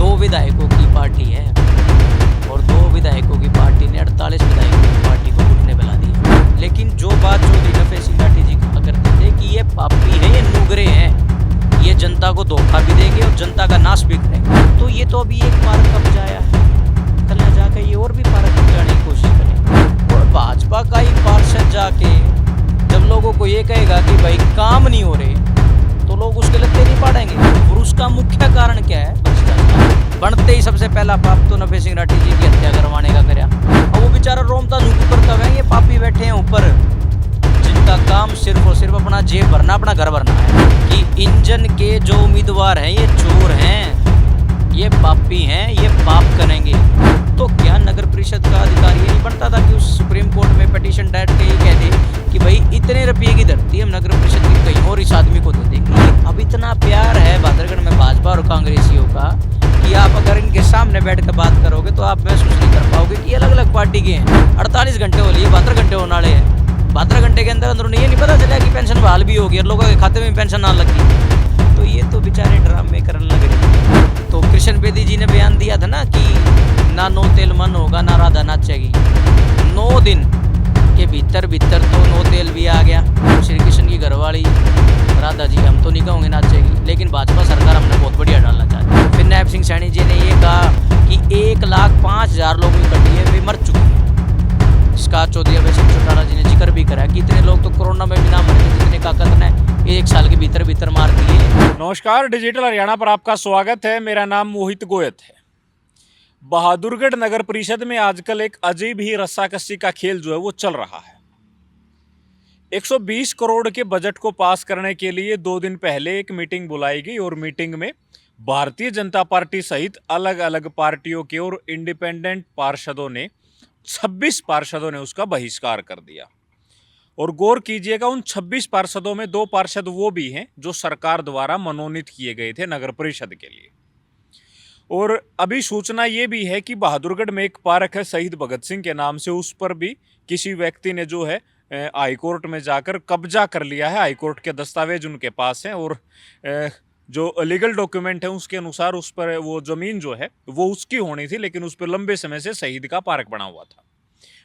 दो विधायकों की पार्टी है और दो विधायकों की पार्टी ने 48 विधायकों की पार्टी को घुटने मिला दिया। लेकिन जो बात चौधरी नफे सिंह राठी जी कहा करते थे कि ये पापी है, ये नुगरे हैं, ये जनता को धोखा भी देंगे और जनता का नाश भी करेंगे। तो ये तो अभी एक पार्क कब्जाया है, कल ना जाकर ये और भी पार्क कब्जाने की कोशिश करेंगे। और भाजपा का ही पार्षद जाके जब लोगों को ये कहेगा कि भाई काम नहीं हो रहे, तो लोग उसके लत्ते नहीं पाड़ेंगे। और उसका मुख्य कारण क्या है? भ्रष्टाचार। बनते ही सबसे पहला पाप तो नफे सिंह राठी जी की हत्या करवाने का कराया। और वो बेचारा रोमता नुकू करता है, ये पापी बैठे हैं ऊपर जिनका काम सिर्फ और सिर्फ अपना जेब भरना, अपना घर भरना है। कि इंजन के जो उम्मीदवार हैं ये चोर हैं, ये पापी हैं, ये पाप करेंगे। तो क्या नगर परिषद का अधिकारी ये नहीं बनता था कि उस सुप्रीम कोर्ट में पिटीशन डाल के ये कह दे कि भाई इतने रुपये की धरती हम नगर परिषद की कहीं और इस आदमी को दे देंगे। अब इतना प्यार है भादरगढ़ में भाजपा और कांग्रेसियों का कि आप अगर इनके सामने बैठ कर बात करोगे तो आप महसूस नहीं कर पाओगे कि अलग अलग पार्टी के हैं। 48 घंटे हो लिए, 72 घंटे होने वाले हैं। 72 घंटे के अंदर अंदर उन्हें ये नहीं पता चला कि पेंशन बहाल भी होगी और लोगों के खाते में पेंशन ना लगी। तो ये तो बेचारे ड्रामे करने लग रहे। तो कृष्ण बेदी जी ने बयान दिया था ना कि ना नो तेल मन होगा ना राधा नाचेगी। 9 दिन के भीतर तो नो तेल भी आ गया। श्री कृष्ण की घरवाली राधा जी हम तो नहीं कहूँगे नाचेगी, लेकिन भाजपा सरकार हमने बहुत बढ़िया डालना चाहती है। फिर नायब सिंह सैनी जी ने ये कहा कि 1,05,000 लोग इकट्ठे हैं, वे मर चुके हैं। इसका चौधरी अभय सिंह चौटाला जी ने जिक्र भी करा कि इतने लोग तो कोरोना में भी ना मरे थे जितने का कथन है 1 साल के भीतर मार दिए। नमस्कार, डिजिटल हरियाणा पर आपका स्वागत है। मेरा नाम मोहित गोयत है। बहादुरगढ़ नगर परिषद में आजकल एक अजीब ही रस्साकसी का खेल जो है वो चल रहा है। 120 करोड़ के बजट को पास करने के लिए 2 दिन पहले एक मीटिंग बुलाई गई और मीटिंग में भारतीय जनता पार्टी सहित अलग अलग पार्टियों के और इंडिपेंडेंट पार्षदों ने 26 पार्षदों ने उसका बहिष्कार कर दिया। और गौर कीजिएगा, उन 26 पार्षदों में 2 पार्षद वो भी हैं जो सरकार द्वारा मनोनीत किए गए थे नगर परिषद के लिए। और अभी सूचना ये भी है कि बहादुरगढ़ में एक पार्क है शहीद भगत सिंह के नाम से, उस पर भी किसी व्यक्ति ने जो है हाईकोर्ट में जाकर कब्जा कर लिया है। हाईकोर्ट के दस्तावेज उनके पास हैं और जो लीगल डॉक्यूमेंट है उसके अनुसार उस पर वो जमीन जो है वो उसकी होनी थी, लेकिन उस पर लंबे समय से शहीद का पार्क बना हुआ था।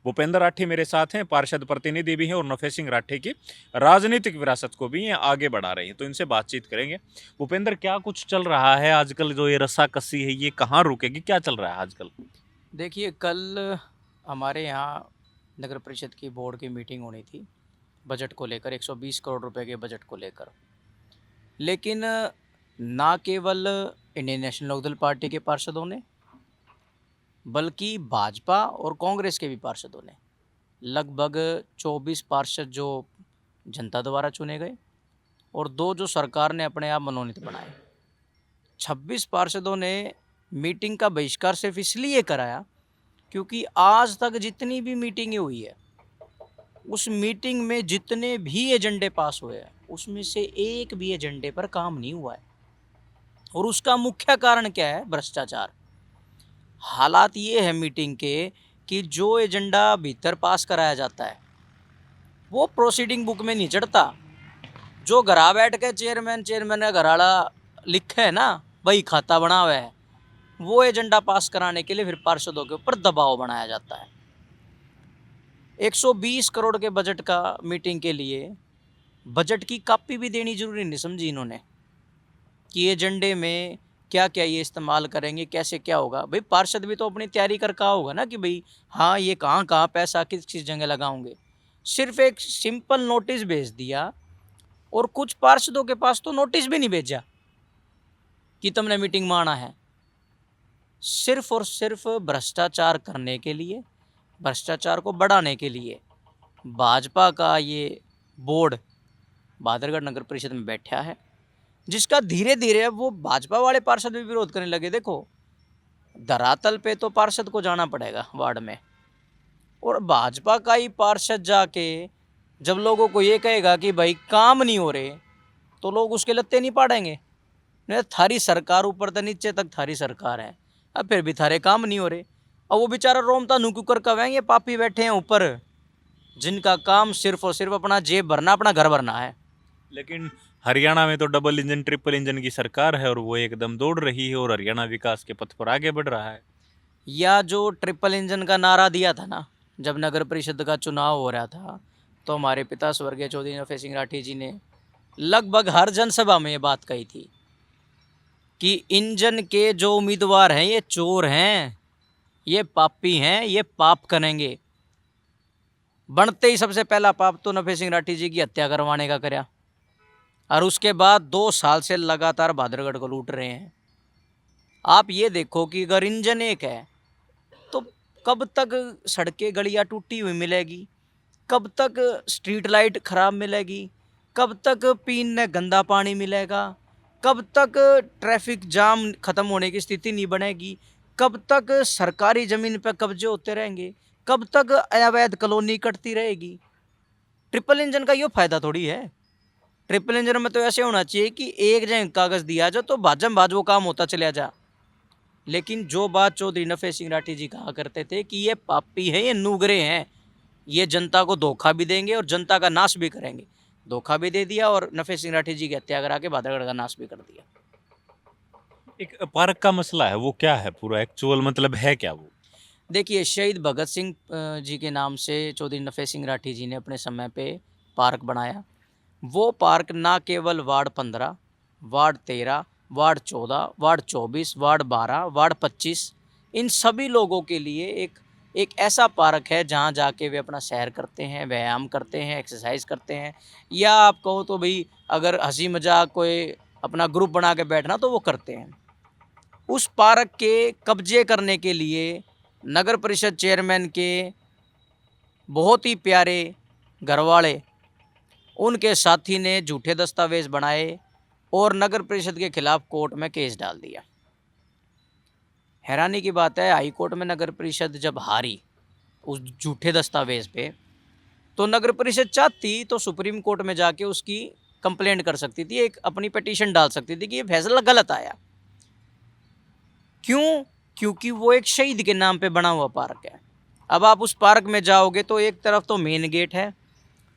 भूपेंद्र राठी मेरे साथ हैं, पार्षद प्रतिनिधि भी हैं और नफे सिंह राठी की राजनीतिक विरासत को भी ये आगे बढ़ा रहे हैं, तो इनसे बातचीत करेंगे। भूपेंद्र, क्या कुछ चल रहा है आजकल? जो ये रस्साकसी है ये कहाँ रुकेगी? क्या चल रहा है आजकल? देखिए, कल हमारे यहाँ नगर परिषद की बोर्ड की मीटिंग होनी थी बजट को लेकर, 120 करोड़ रुपए के बजट को लेकर। लेकिन ना केवल इंडियन नेशनल लोकदल पार्टी के पार्षदों ने, बल्कि भाजपा और कांग्रेस के भी पार्षदों ने, लगभग 24 पार्षद जो जनता द्वारा चुने गए और 2 जो सरकार ने अपने आप मनोनीत बनाए, 26 पार्षदों ने मीटिंग का बहिष्कार सिर्फ इसलिए कराया क्योंकि आज तक जितनी भी मीटिंगें हुई है उस मीटिंग में जितने भी एजेंडे पास हुए हैं उसमें से एक भी एजेंडे पर काम नहीं हुआ है। और उसका मुख्य कारण क्या है? भ्रष्टाचार। हालात ये है मीटिंग के कि जो एजेंडा भीतर पास कराया जाता है वो प्रोसीडिंग बुक में नहीं चढ़ता। जो घरा बैठ के चेयरमैन का घराड़ा लिखे है ना, वही खाता बना हुआ है, वो एजेंडा पास कराने के लिए फिर पार्षदों के ऊपर दबाव बनाया जाता है। 120 करोड़ के बजट का मीटिंग के लिए बजट की कॉपी भी देनी जरूरी नहीं समझी इन्होंने कि एजेंडे में क्या क्या ये इस्तेमाल करेंगे, कैसे क्या होगा। भाई पार्षद भी तो अपनी तैयारी कर कहा होगा ना कि भाई हाँ ये कहाँ कहाँ पैसा किस किस जगह लगाओगे। सिर्फ एक सिंपल नोटिस भेज दिया और कुछ पार्षदों के पास तो नोटिस भी नहीं भेजा कि तुमने मीटिंग में आना है। सिर्फ और सिर्फ भ्रष्टाचार करने के लिए, भ्रष्टाचार को बढ़ाने के लिए भाजपा का ये बोर्ड बहादुरगढ़ नगर परिषद में बैठा है, जिसका धीरे धीरे अब वो भाजपा वाले पार्षद भी विरोध करने लगे। देखो, धरातल पे तो पार्षद को जाना पड़ेगा वार्ड में, और भाजपा का ही पार्षद जाके जब लोगों को ये कहेगा कि भाई काम नहीं हो रहे, तो लोग उसके लत्ते नहीं पाड़ेंगे। नहीं, थारी सरकार ऊपर से नीचे तक थारी सरकार है, अब फिर भी थारे काम नहीं हो रहे। और वो बेचारा रोमता नुकू कर कहेंगे पापी बैठे हैं ऊपर जिनका काम सिर्फ और सिर्फ अपना जेब भरना, अपना घर भरना है। लेकिन हरियाणा में तो डबल इंजन ट्रिपल इंजन की सरकार है और वो एकदम दौड़ रही है और हरियाणा विकास के पथ पर आगे बढ़ रहा है। या जो ट्रिपल इंजन का नारा दिया था ना, जब नगर परिषद का चुनाव हो रहा था, तो हमारे पिता स्वर्गीय चौधरी नफे सिंह राठी जी ने लगभग हर जनसभा में ये बात कही थी कि इंजन के जो उम्मीदवार हैं ये चोर हैं, ये पापी हैं, ये पाप करेंगे। बनते ही सबसे पहला पाप तो नफे सिंह राठी जी की हत्या करवाने का करया, और उसके बाद 2 साल से लगातार भादरगढ़ को लूट रहे हैं। आप ये देखो कि अगर इंजन एक है तो कब तक सड़कें गलियां टूटी हुई मिलेगी, कब तक स्ट्रीट लाइट खराब मिलेगी, कब तक पीने गंदा पानी मिलेगा, कब तक ट्रैफिक जाम खत्म होने की स्थिति नहीं बनेगी, कब तक सरकारी ज़मीन पर कब्जे होते रहेंगे, कब तक अवैध कॉलोनी कटती रहेगी। ट्रिपल इंजन का ये फ़ायदा थोड़ी है। ट्रिपल इंजन में तो ऐसे होना चाहिए कि एक जगह कागज़ दिया जाए तो भाजम भाज वो काम होता चला जा। लेकिन जो बात चौधरी नफे सिंह राठी जी कहा करते थे कि ये पापी हैं, ये नुगरे हैं, ये जनता को धोखा भी देंगे और जनता का नाश भी करेंगे। धोखा भी दे दिया और नफे सिंह राठी जी की हत्या करा के भादरगढ़ का नाश भी कर दिया। एक पार्क का मसला है, वो क्या है पूरा एक्चुअल मतलब है क्या वो? देखिए, शहीद भगत सिंह जी के नाम से चौधरी नफे सिंह राठी जी ने अपने समय पे पार्क बनाया। वो पार्क ना केवल ward 15, ward 13, ward 14, ward 24, ward 12, ward 25 इन सभी लोगों के लिए एक ऐसा पार्क है जहाँ जाके वे अपना सैर करते हैं, व्यायाम करते हैं, एक्सरसाइज करते हैं, या आप कहो तो भाई अगर हंसी मजाक कोई अपना ग्रुप बना के बैठना तो वो करते हैं। उस पार्क के कब्जे करने के लिए नगर परिषद चेयरमैन के बहुत ही प्यारे घरवाले, उनके साथी ने झूठे दस्तावेज बनाए और नगर परिषद के खिलाफ कोर्ट में केस डाल दिया। हैरानी की बात है, हाई कोर्ट में नगर परिषद जब हारी उस झूठे दस्तावेज पे, तो नगर परिषद चाहती तो सुप्रीम कोर्ट में जाके उसकी कंप्लेंट कर सकती थी, एक अपनी पिटीशन डाल सकती थी कि ये फैसला गलत आया। क्यों? क्योंकि वो एक शहीद के नाम पे बना हुआ पार्क है। अब आप उस पार्क में जाओगे तो एक तरफ तो मेन गेट है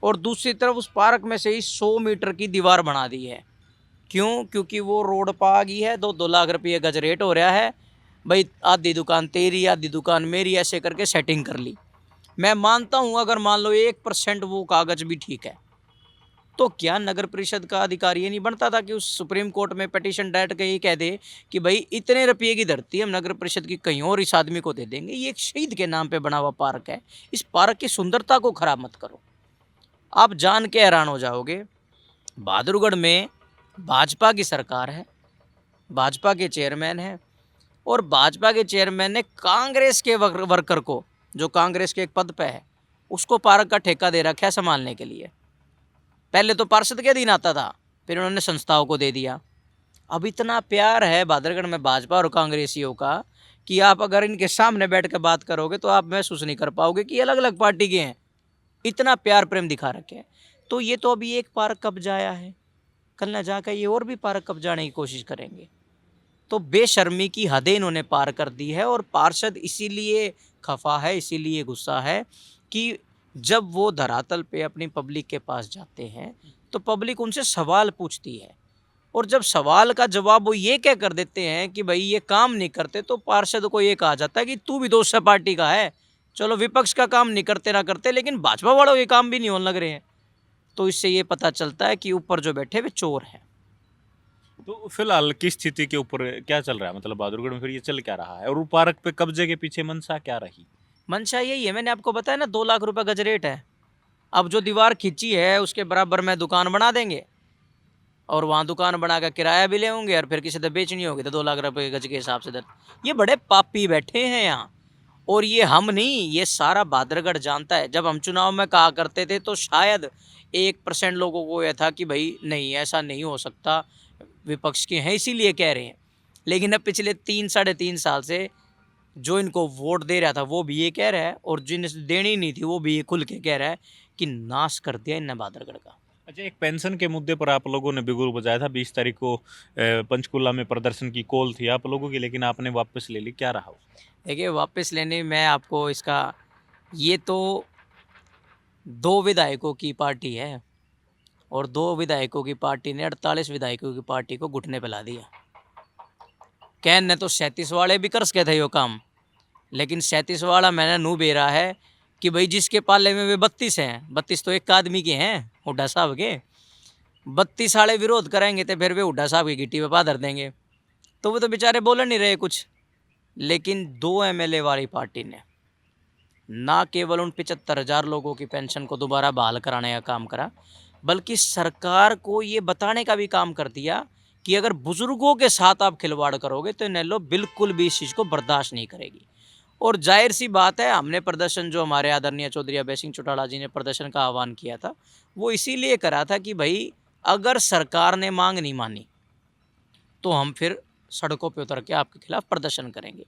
और दूसरी तरफ उस पार्क में से ही 100 मीटर की दीवार बना दी है। क्यों? क्योंकि वो रोड पर आ गई है, 2-2 लाख रुपये गज रेट हो रहा है भाई, आधी दुकान तेरी आधी दुकान मेरी, ऐसे करके सेटिंग कर ली। मैं मानता हूँ अगर मान लो 1% वो कागज भी ठीक है, तो क्या नगर परिषद का अधिकारी ये नहीं बनता था कि उस सुप्रीम कोर्ट में पिटीशन डायरेक्ट के ये कह दे कि भाई इतने रुपये की धरती हम नगर परिषद की कहीं और इस आदमी को दे देंगे, ये एक शहीद के नाम पे बना हुआ पार्क है, इस पार्क की सुंदरता को खराब मत करो। आप जान के हैरान हो जाओगे, बहादुरगढ़ में भाजपा की सरकार है, भाजपा के चेयरमैन हैं, और भाजपा के चेयरमैन ने कांग्रेस के वर्कर को, जो कांग्रेस के एक पद पे है, उसको पार्क का ठेका दे रखा है संभालने के लिए। पहले तो पार्षद के अधीन आता था, फिर उन्होंने संस्थाओं को दे दिया। अब इतना प्यार है भादरगढ़ में भाजपा और कांग्रेसियों का कि आप अगर इनके सामने बैठ कर बात करोगे तो आप महसूस नहीं कर पाओगे कि अलग अलग पार्टी के हैं, इतना प्यार प्रेम दिखा रखे हैं। तो ये तो अभी एक पार्क कब्जाया है, कल न जाकर ये और भी पार्क कब्जाने की कोशिश करेंगे। तो बेशर्मी की हदें इन्होंने पार कर दी है, और पार्षद इसीलिए खफा है, इसीलिए गुस्सा है कि जब वो धरातल पे अपनी पब्लिक के पास जाते हैं तो पब्लिक उनसे सवाल पूछती है, और जब सवाल का जवाब वो ये क्या कर देते हैं कि भाई ये काम नहीं करते, तो पार्षद को ये कहा जाता है कि तू भी दूसरा पार्टी का है, चलो विपक्ष का काम नहीं करते ना करते, लेकिन भाजपा वालों के काम भी नहीं होने लग रहे हैं। तो इससे ये पता चलता है कि ऊपर जो बैठे वे चोर हैं। तो फिलहाल की स्थिति के ऊपर क्या चल रहा है, मतलब बहादुरगढ़ में फिर ये चल क्या रहा है और वो पार्क पे कब्जे के पीछे मंशा क्या रही? मंशा यही है, मैंने आपको बताया ना, 2 लाख रुपए गज रेट है। अब जो दीवार खींची है उसके बराबर में दुकान बना देंगे और वहाँ दुकान बना कर किराया भी ले होंगे, और फिर किसी से बेचनी होगी तो 2 लाख रुपए गज के हिसाब से दर। ये बड़े पापी बैठे हैं यहाँ, और ये हम नहीं, ये सारा भादरगढ़ जानता है। जब हम चुनाव में कहा करते थे तो शायद 1% लोगों को यह था कि भाई नहीं, ऐसा नहीं हो सकता, विपक्ष के हैं इसीलिए कह रहे हैं। लेकिन अब पिछले 3-3.5 साल से जो इनको वोट दे रहा था वो भी ये कह रहा है, और जिन्हें देनी नहीं थी वो भी ये खुल के कह रहा है कि नाश कर दिया इनने भादरगढ़ का। अच्छा, एक पेंशन के मुद्दे पर आप लोगों ने बिगुल बजाया था, 20 तारीख को पंचकुला में प्रदर्शन की कॉल थी आप लोगों की, लेकिन आपने वापस ले ली, क्या रहा? देखिए, वापस लेने में आपको इसका, ये तो 2 विधायकों की पार्टी है, और 2 विधायकों की पार्टी ने 48 विधायकों की पार्टी को घुटने पे ला दिया। कहने तो 37 वाले भी कर सके थे यो काम, लेकिन 37 वाला मैंने नू बेरा है कि भाई जिसके पाले में वे 32 हैं, 32 तो एक आदमी के हैं, हुड्डा साहब के। 32 वाले विरोध करेंगे तो फिर वे हुड्डा साहब की गिट्टी पे पादर देंगे, तो वो तो बेचारे बोल नहीं रहे कुछ। लेकिन 2 एमएलए वाली पार्टी ने ना केवल उन 75,000 लोगों की पेंशन को दोबारा बहाल कराने का काम करा, बल्कि सरकार को ये बताने का भी काम कर दिया कि अगर बुजुर्गों के साथ आप खिलवाड़ करोगे तो नेलो बिल्कुल भी इस चीज़ को बर्दाश्त नहीं करेगी। और जाहिर सी बात है, हमने प्रदर्शन जो हमारे आदरणीय चौधरी अभय सिंह चौटाला जी ने प्रदर्शन का आह्वान किया था, वो इसीलिए करा था कि भाई अगर सरकार ने मांग नहीं मानी तो हम फिर सड़कों पे उतर के आपके खिलाफ प्रदर्शन करेंगे।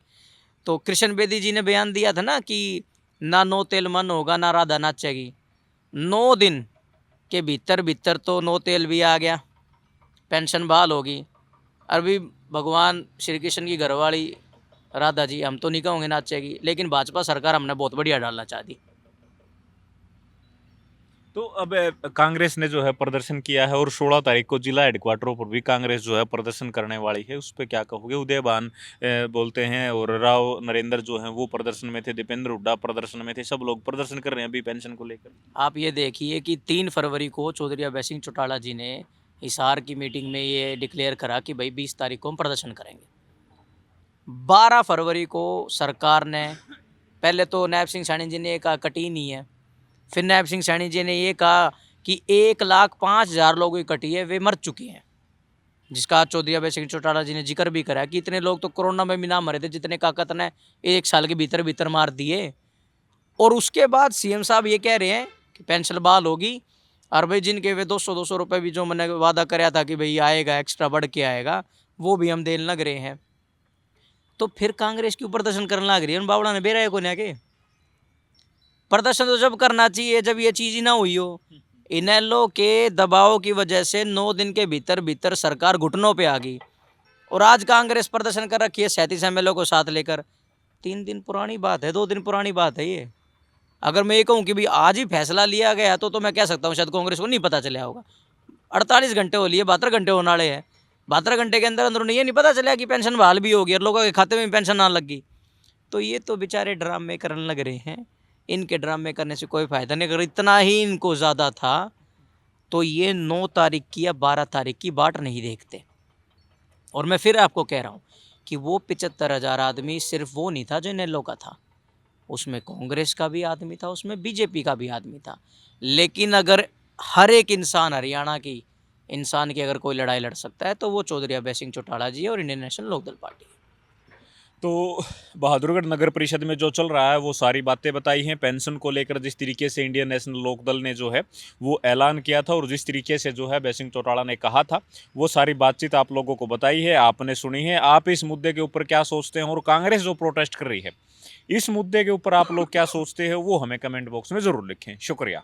तो कृष्ण बेदी जी ने बयान दिया था ना कि ना नो तेल मन होगा ना राधा नाचेगी। 9 दिन के भीतर भीतर तो नो तेल भी आ गया, पेंशन बहाल होगी। अभी भगवान श्री कृष्ण की घरवाली राधा जी, हम तो नहीं कहोगे नाचेगी, लेकिन भाजपा सरकार हमने बहुत बढ़िया डालना चाह दी। तो अब कांग्रेस ने जो है प्रदर्शन किया है और 16 तारीख को जिला हेडक्वार्टरों पर भी कांग्रेस जो है प्रदर्शन करने वाली है, उस पर क्या कहोगे? उदयभान बोलते हैं और राव नरेंद्र जो हैं वो प्रदर्शन में थे, दीपेंद्र हुड्डा प्रदर्शन में थे, सब लोग प्रदर्शन कर रहे हैं अभी पेंशन को लेकर। आप ये देखिए कि 3 फरवरी को चौधरी अभय सिंह चौटाला जी ने हिसार की मीटिंग में ये डिक्लेयर करा कि भाई 20 तारीख को हम प्रदर्शन करेंगे। 12 फरवरी को सरकार ने, पहले तो नायब सिंह सैनी जी ने कहा कटी नहीं है, फिर नायब सिंह सैनी जी ने ये कहा कि 1,05,000 लोगों की कटी है, वे मर चुके हैं, जिसका चौधरी अभय सिंह चौटाला जी ने जिक्र भी करा कि इतने लोग तो कोरोना में भी ना मरे थे जितने काकत ने 1 साल के भीतर भीतर मार दिए। और उसके बाद सीएम साहब ये कह रहे हैं कि पेंशन बहाल होगी, और भाई जिनके वे 200 रुपये भी जो मैंने वादा कराया था कि भाई आएगा, एक्स्ट्रा बढ़ के आएगा, वो भी हम देने लग रहे हैं। तो फिर कांग्रेस क्यों प्रदर्शन करने लग रही है? उन बावड़ा ने बेरा है को के प्रदर्शन तो जब करना चाहिए जब ये चीज़ ही ना हुई हो। इनेलो के दबाव की वजह से 9 दिन के भीतर भीतर सरकार घुटनों पे आ गई, और आज कांग्रेस प्रदर्शन कर रखी है 37 एमएलए को साथ लेकर। 3 दिन पुरानी बात है, 2 दिन पुरानी बात है ये। अगर मैं ये कहूँ कि भाई आज ही फैसला लिया गया तो मैं कह सकता हूँ शायद कांग्रेस को नहीं पता चला होगा। 48 घंटे हो लिए, 72 घंटे होने वाले हैं, 72 घंटे के अंदर अंदर ये नहीं पता चला कि पेंशन बहाल भी होगी और लोगों के खाते में पेंशन आने लगी। तो ये तो बेचारे ड्रामे करने लग रहे हैं, इनके ड्रामे करने से कोई फ़ायदा नहीं। अगर इतना ही इनको ज़्यादा था तो ये 9 तारीख की या 12 तारीख की बाट नहीं देखते। और मैं फिर आपको कह रहा हूँ कि वो 75,000 आदमी सिर्फ वो नहीं था जो इनेलो का था, उसमें कांग्रेस का भी आदमी था, उसमें बीजेपी का भी आदमी था। लेकिन अगर हर एक इंसान, हरियाणा की इंसान की अगर कोई लड़ाई लड़ सकता है तो वो चौधरी अभय सिंह चौटाला जी और इंडियन नेशनल लोकदल पार्टी है। तो बहादुरगढ़ नगर परिषद में जो चल रहा है वो सारी बातें बताई हैं। पेंशन को लेकर जिस तरीके से इंडियन नेशनल लोकदल ने जो है वो ऐलान किया था और जिस तरीके से जो है अभय सिंह चौटाला ने कहा था, वो सारी बातचीत आप लोगों को बताई है, आपने सुनी है। आप इस मुद्दे के ऊपर क्या सोचते हैं और कांग्रेस जो प्रोटेस्ट कर रही है इस मुद्दे के ऊपर आप लोग क्या सोचते हैं वो हमें कमेंट बॉक्स में ज़रूर लिखें। शुक्रिया।